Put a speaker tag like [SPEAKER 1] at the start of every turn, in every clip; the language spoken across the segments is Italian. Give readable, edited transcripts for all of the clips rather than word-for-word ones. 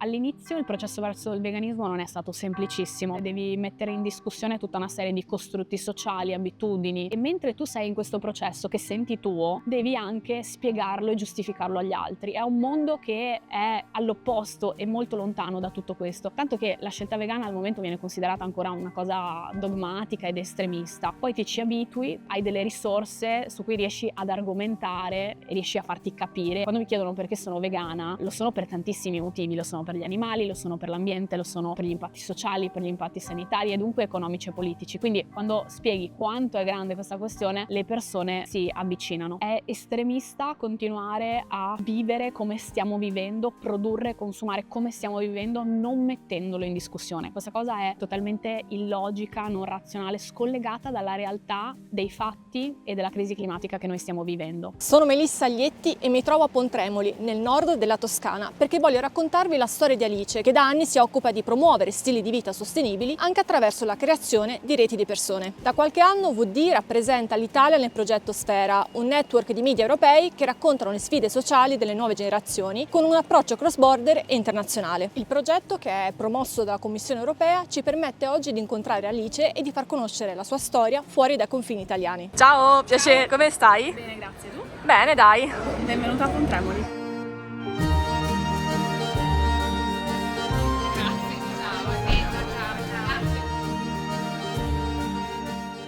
[SPEAKER 1] all'inizio il processo verso il veganismo non è stato semplicissimo, devi mettere in discussione tutta una serie di costrutti sociali, abitudini, e mentre tu sei in questo processo che senti tuo, devi anche spiegarlo e giustificarlo agli altri. È un mondo che è all'opposto e molto lontano da tutto questo, tanto che la scelta vegana al momento viene considerata ancora una cosa dogmatica ed estremista. Poi ti ci abitui, hai delle risorse su cui riesci ad argomentare e riesci a farti capire. Quando mi chiedono perché sono vegana, lo sono per tantissimi motivi, lo sono per gli animali, lo sono per l'ambiente, lo sono per gli impatti sociali, per gli impatti sanitari e dunque economici e politici. Quindi quando spieghi quanto è grande questa questione, le persone si avvicinano. È estremista continuare a vivere come stiamo vivendo, produrre e consumare come stiamo vivendo, non mettendolo in discussione. Questa cosa è totalmente illogica, non razionale, scollegata dalla realtà dei fatti e della crisi climatica che noi stiamo vivendo.
[SPEAKER 2] Sono Melissa Aglietti e mi trovo a Pontremoli, nel nord della Toscana, perché voglio raccontarvi la storia di Alice, che da anni si occupa di promuovere stili di vita sostenibili anche attraverso la creazione di reti di persone. Da qualche anno VD rappresenta l'Italia nel progetto Sfera, un network di media europei che raccontano le sfide sociali delle nuove generazioni con un approccio cross-border e internazionale. Il progetto, che è promosso dalla Commissione europea, ci permette oggi di incontrare Alice e di far conoscere la sua storia fuori dai confini italiani. Ciao, piacere, come stai?
[SPEAKER 1] Bene, grazie. Tu?
[SPEAKER 2] Bene, dai.
[SPEAKER 1] Benvenuta a Pontremoli.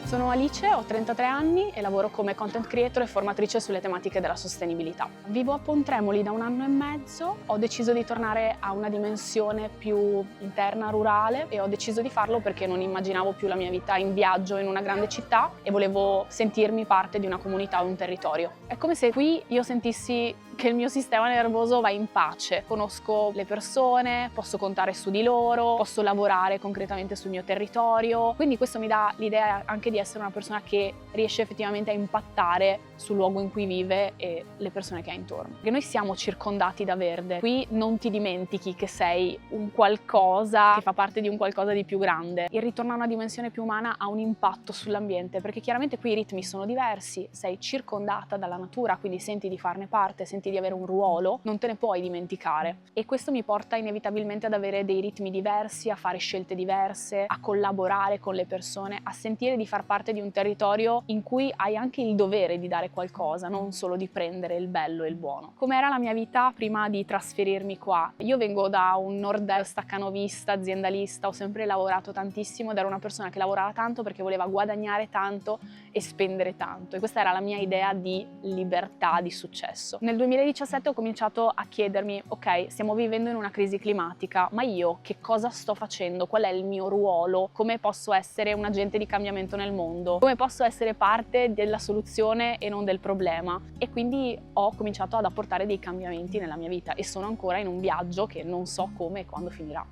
[SPEAKER 1] Sono Alice, ho 33 anni e lavoro come content creator e formatrice sulle tematiche della sostenibilità. Vivo a Pontremoli da 1 anno e mezzo, ho deciso di tornare a una dimensione più interna, rurale, e ho deciso di farlo perché non immaginavo più la mia vita in viaggio in una grande città e volevo sentirmi parte di una comunità o un territorio. È come se qui io sentissi che il mio sistema nervoso va in pace. Conosco le persone, posso contare su di loro, posso lavorare concretamente sul mio territorio, quindi questo mi dà l'idea anche di essere una persona che riesce effettivamente a impattare sul luogo in cui vive e le persone che ha intorno. Perché noi siamo circondati da verde, qui non ti dimentichi che sei un qualcosa che fa parte di un qualcosa di più grande. Il ritorno a una dimensione più umana ha un impatto sull'ambiente, perché chiaramente qui i ritmi sono diversi, sei circondata dalla natura, quindi senti di farne parte, senti di avere un ruolo, non te ne puoi dimenticare, e questo mi porta inevitabilmente ad avere dei ritmi diversi, a fare scelte diverse, a collaborare con le persone, a sentire di far parte di un territorio in cui hai anche il dovere di dare qualcosa, non solo di prendere il bello e il buono. Com'era la mia vita prima di trasferirmi qua? Io vengo da un nord-est staccanovista, aziendalista, ho sempre lavorato tantissimo ed ero una persona che lavorava tanto perché voleva guadagnare tanto e spendere tanto, e questa era la mia idea di libertà, di successo. Nel 2017 ho cominciato a chiedermi, ok, stiamo vivendo in una crisi climatica, ma io che cosa sto facendo? Qual è il mio ruolo? Come posso essere un agente di cambiamento nel mondo? Come posso essere parte della soluzione e non del problema? E quindi ho cominciato ad apportare dei cambiamenti nella mia vita e sono ancora in un viaggio che non so come e quando finirà.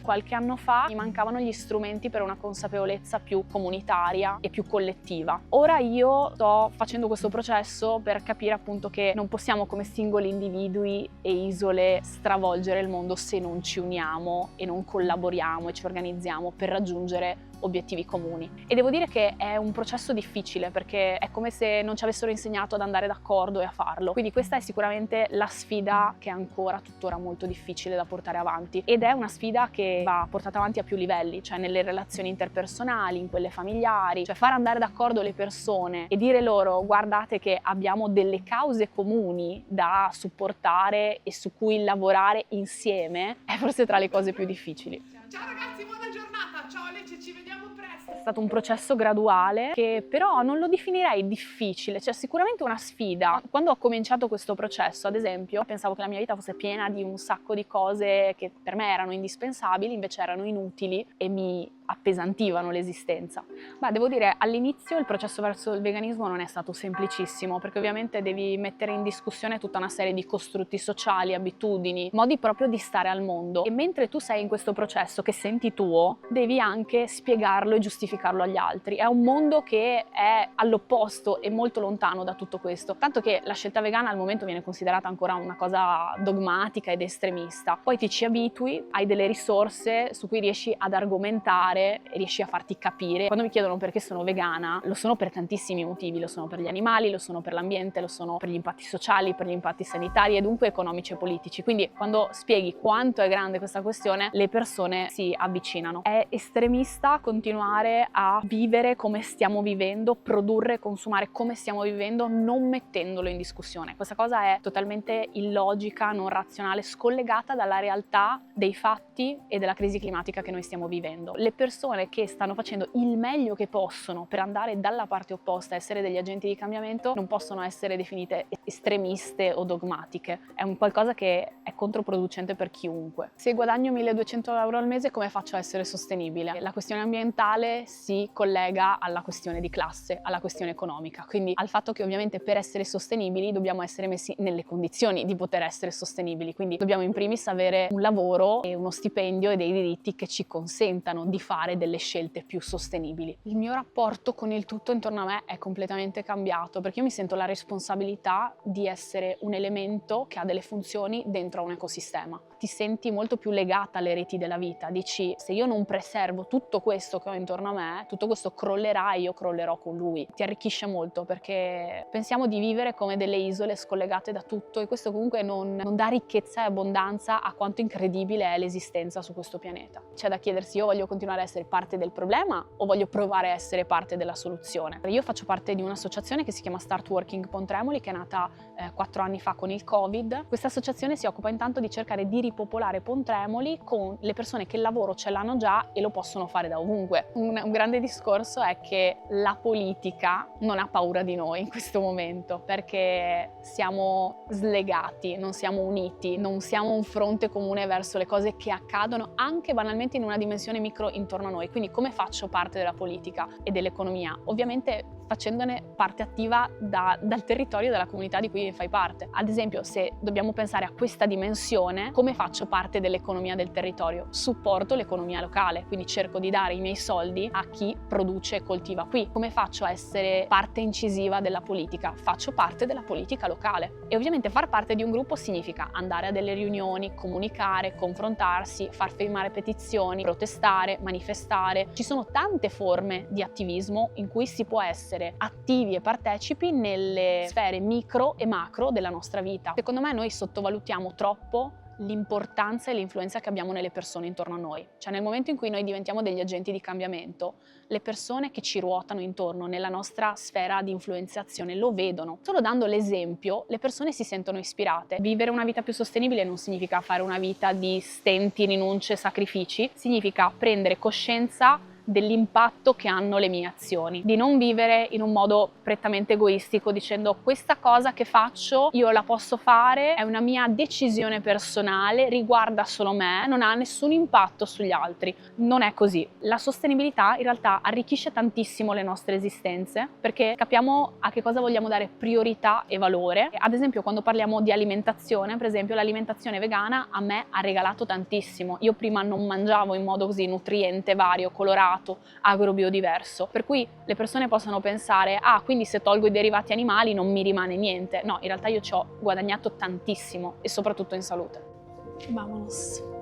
[SPEAKER 1] Qualche anno fa mi mancavano gli strumenti per una consapevolezza più comunitaria e più collettiva. Ora io sto facendo questo processo per capire appunto che non possiamo come singoli individui e isole stravolgere il mondo se non ci uniamo e non collaboriamo e ci organizziamo per raggiungere obiettivi comuni. E devo dire che è un processo difficile perché è come se non ci avessero insegnato ad andare d'accordo e a farlo. Quindi questa è sicuramente la sfida che è ancora tuttora molto difficile da portare avanti, ed è una sfida che va portata avanti a più livelli, cioè nelle relazioni interpersonali, in quelle familiari, cioè far andare d'accordo le persone e dire loro guardate che abbiamo delle cause comuni da supportare e su cui lavorare insieme, è forse tra le cose più difficili.
[SPEAKER 3] Ciao ragazzi, buona giornata, ciao Alice, ci vediamo presto.
[SPEAKER 1] È stato un processo graduale che però non lo definirei difficile, cioè sicuramente una sfida. Quando ho cominciato questo processo, ad esempio, pensavo che la mia vita fosse piena di un sacco di cose che per me erano indispensabili, invece erano inutili e mi appesantivano l'esistenza. Ma devo dire, all'inizio il processo verso il veganismo non è stato semplicissimo, perché ovviamente devi mettere in discussione tutta una serie di costrutti sociali, abitudini, modi proprio di stare al mondo, e mentre tu sei in questo processo che senti tuo, devi anche spiegarlo e giustificarlo agli altri. È un mondo che è all'opposto e molto lontano da tutto questo, tanto che la scelta vegana al momento viene considerata ancora una cosa dogmatica ed estremista. Poi ti ci abitui, hai delle risorse su cui riesci ad argomentare spiegare e riesci a farti capire. Quando mi chiedono perché sono vegana, lo sono per tantissimi motivi, lo sono per gli animali, lo sono per l'ambiente, lo sono per gli impatti sociali, per gli impatti sanitari e dunque economici e politici. Quindi quando spieghi quanto è grande questa questione, le persone si avvicinano. È estremista continuare a vivere come stiamo vivendo, produrre e consumare come stiamo vivendo, non mettendolo in discussione. Questa cosa è totalmente illogica, non razionale, scollegata dalla realtà dei fatti e della crisi climatica che noi stiamo vivendo. Le persone che stanno facendo il meglio che possono per andare dalla parte opposta, essere degli agenti di cambiamento, non possono essere definite estremiste o dogmatiche. È un qualcosa che è controproducente per chiunque. Se guadagno 1.200 euro al mese, come faccio a essere sostenibile? La questione ambientale si collega alla questione di classe, alla questione economica, quindi al fatto che ovviamente per essere sostenibili dobbiamo essere messi nelle condizioni di poter essere sostenibili, quindi dobbiamo in primis avere un lavoro e uno stipendio e dei diritti che ci consentano di fare delle scelte più sostenibili. Il mio rapporto con il tutto intorno a me è completamente cambiato, perché io mi sento la responsabilità di essere un elemento che ha delle funzioni dentro a un ecosistema. Ti senti molto più legata alle reti della vita, dici se io non preservo tutto questo che ho intorno a me, tutto questo crollerà e io crollerò con lui. Ti arricchisce molto perché pensiamo di vivere come delle isole scollegate da tutto e questo comunque non dà ricchezza e abbondanza a quanto incredibile è l'esistenza su questo pianeta. C'è da chiedersi: io voglio continuare a essere parte del problema o voglio provare a essere parte della soluzione? Io faccio parte di un'associazione che si chiama Start Working Pontremoli, che è nata 4 anni fa con il Covid. Questa associazione si occupa intanto di cercare di ripopolare Pontremoli con le persone che il lavoro ce l'hanno già e lo possono fare da ovunque. Un grande discorso è che la politica non ha paura di noi in questo momento, perché siamo slegati, non siamo uniti, non siamo un fronte comune verso le cose che accadono anche banalmente in una dimensione micro intorno a noi. Quindi come faccio parte della politica e dell'economia? Ovviamente facendone parte attiva dal territorio della comunità di cui fai parte. Ad esempio, se dobbiamo pensare a questa dimensione, come faccio parte dell'economia del territorio? Supporto l'economia locale, quindi cerco di dare i miei soldi a chi produce e coltiva qui. Come faccio a essere parte incisiva della politica? Faccio parte della politica locale. E ovviamente far parte di un gruppo significa andare a delle riunioni, comunicare, confrontarsi, far firmare petizioni, protestare, manifestare. Ci sono tante forme di attivismo in cui si può essere attivi e partecipi nelle sfere micro e macro della nostra vita. Secondo me noi sottovalutiamo troppo l'importanza e l'influenza che abbiamo nelle persone intorno a noi. Cioè nel momento in cui noi diventiamo degli agenti di cambiamento, le persone che ci ruotano intorno nella nostra sfera di influenzazione lo vedono. Solo dando l'esempio, le persone si sentono ispirate. Vivere una vita più sostenibile non significa fare una vita di stenti, rinunce, sacrifici, significa prendere coscienza dell'impatto che hanno le mie azioni, di non vivere in un modo prettamente egoistico dicendo questa cosa che faccio io la posso fare, è una mia decisione personale, riguarda solo me, non ha nessun impatto sugli altri. Non è così. La sostenibilità in realtà arricchisce tantissimo le nostre esistenze perché capiamo a che cosa vogliamo dare priorità e valore. Ad esempio quando parliamo di alimentazione, per esempio l'alimentazione vegana a me ha regalato tantissimo. Io prima non mangiavo in modo così nutriente, vario, colorato, agrobiodiverso, per cui le persone possono pensare quindi se tolgo i derivati animali non mi rimane niente. No, in realtà io ci ho guadagnato tantissimo e soprattutto in salute. Vamonos.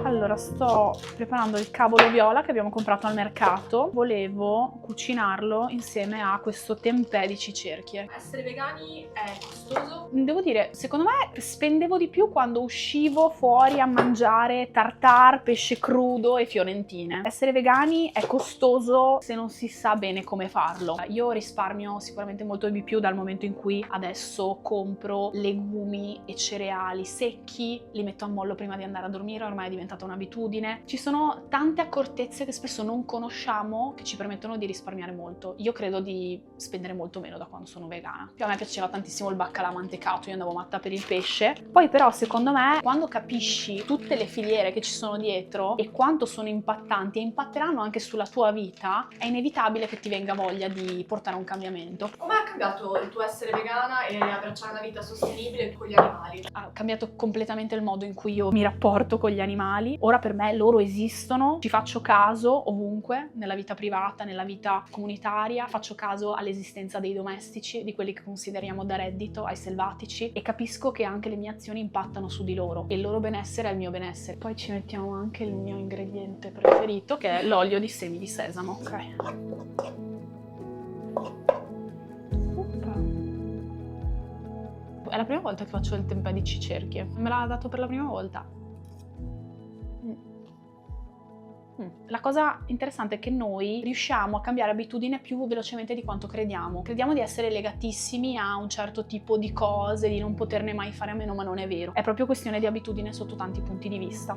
[SPEAKER 1] Allora, sto preparando il cavolo viola che abbiamo comprato al mercato. Volevo cucinarlo insieme a questo tempeh di cicerchie.
[SPEAKER 2] Essere vegani è costoso?
[SPEAKER 1] Devo dire, secondo me spendevo di più quando uscivo fuori a mangiare tartare, pesce crudo e fiorentine. Essere vegani è costoso se non si sa bene come farlo. Io risparmio sicuramente molto di più dal momento in cui adesso compro legumi e cereali secchi, li metto a mollo prima di andare a dormire, ormai è diventata un'abitudine. Ci sono tante accortezze che spesso non conosciamo che ci permettono di risparmiare molto. Io credo di spendere molto meno da quando sono vegana. A me piaceva tantissimo il baccalà mantecato, io andavo matta per il pesce. Poi però secondo me quando capisci tutte le filiere che ci sono dietro e quanto sono impattanti e impatteranno anche sulla tua vita, è inevitabile che ti venga voglia di portare un cambiamento.
[SPEAKER 2] Come ha cambiato il tuo essere vegana e abbracciare una vita sostenibile con gli animali?
[SPEAKER 1] Ha cambiato completamente il modo in cui io mi rapporto con gli animali. animali. Ora per me loro esistono, ci faccio caso ovunque, nella vita privata, nella vita comunitaria, faccio caso all'esistenza dei domestici, di quelli che consideriamo da reddito, ai selvatici, e capisco che anche le mie azioni impattano su di loro e il loro benessere è il mio benessere. Poi ci mettiamo anche il mio ingrediente preferito, che è l'olio di semi di sesamo. Ok. È la prima volta che faccio il tempeh di cicerchie. Me l'ha dato per la prima volta. La cosa interessante è che noi riusciamo a cambiare abitudine più velocemente di quanto crediamo. Crediamo di essere legatissimi a un certo tipo di cose, di non poterne mai fare a meno, ma non è vero. È proprio questione di abitudine sotto tanti punti di vista.